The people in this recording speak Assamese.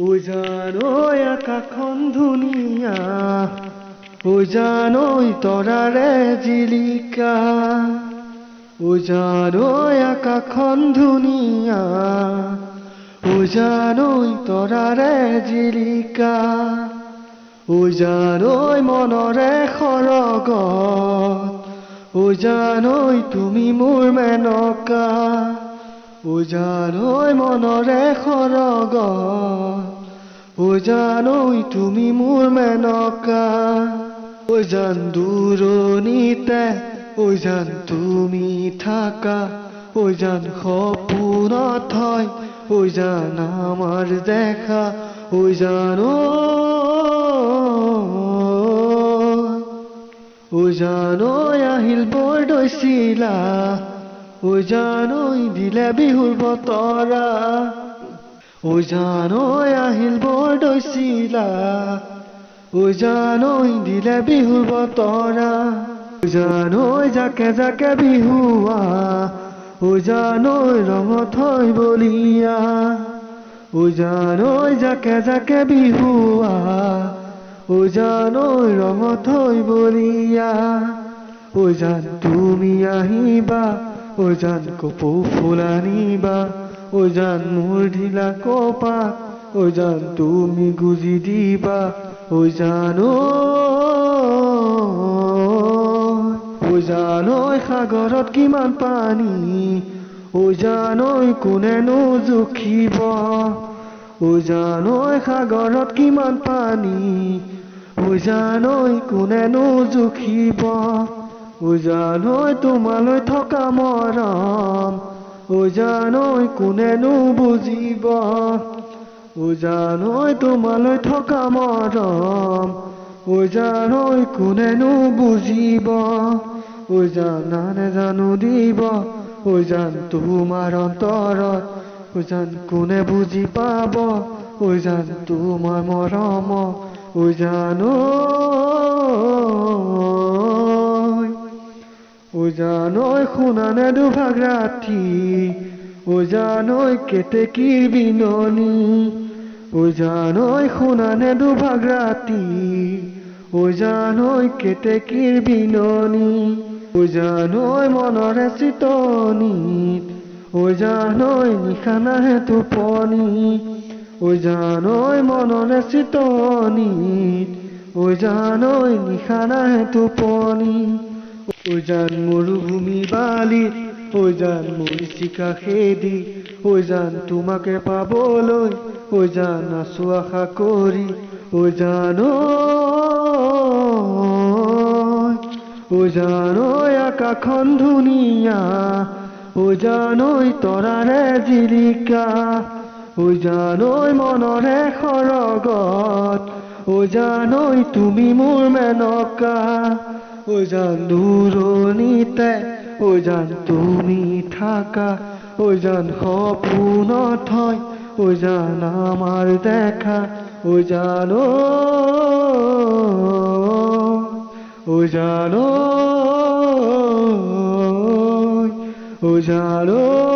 উজানৈ আকাশখন ধুনীয়া, উজানৈ তৰাৰে জিলিকা। উজানৈ আকাশখন ধুনীয়া, উজানৈ তৰাৰে জিলিকা। উজানৈ মনৰে সৰগত, উজানৈ তুমি মোৰ মেনকা। উজানৈ মনৰে সৰগত, উজানৈ তুমি মোৰ মেনকা। উজান দূৰণিতে উজান তুমি থাকা, উজান সপোনত হয় উজান আমাৰ দেখা। উজানৈ আহিল বৰদৈচিলা, উজানৈ দিলে বিহুৰ বতৰা। উজানৈ আহিল বৰদৈচিলা, উজানৈ দিলে বিহুৰ বতৰা। উজানৈ জাকে জাকে বিহুৱা, উজানৈ ৰঙত হয় বলিয়া। উজানৈ জাকে জাকে বিহুৱা, উজানৈ ৰঙত হয় বলিয়া। উজান তুমি আহিবা, উজান কপৌ ফুল আনিবা, উজান মোৰ ঢিলা কপাত, উজান তুমি গুজি দিবা। উজানৈ সাগৰত কিমান পানী, উজানৈ কোনেনো জুখিব। উজানৈ সাগৰত কিমান পানী, উজানৈ কোনেনো জুখিব। উজানৈ তোমালৈ থকা মৰম, উজানৈ কোনেনো বুজিব। উজানৈ তোমালৈ থকা মৰম, উজানৈ কোনেনো বুজিব। উজান আনে জানো দিব, উজান তোমাৰ অন্তৰত, উজান কোনে বুজি পাব, উজান তোমাৰ মৰম। উজানৈ শুনানে দুভাগ ৰাতি, উজানৈ কেতেকীৰ বিননি। উজানৈ শুনানে দুভাগ ৰাতি, উজানৈ কেতেকীৰ বিননি। উজানৈ মনৰে চিতনিত, উজানৈ নিশা নাহে টোপনি। উজানৈ মনৰে চিতনিত, উজানৈ নিশা নাহে টোপনি। উজান মৰুভূমি বালিত, উজান মৰিচিকা খেদি, উজান তোমাকে পাবলৈ, উজান আছো আশা কৰি। উজানৈ আকাশখন ধুনীয়া, উজানৈ তৰাৰে জিলিকা। উজানৈ মনৰে সৰগত, উজানৈ তুমি মোৰ মেনকা। উজান দূৰণিতে উজান তুমি থাকা, উজান সপোনত হয় উজান আমাৰ দেখা। উজানৈ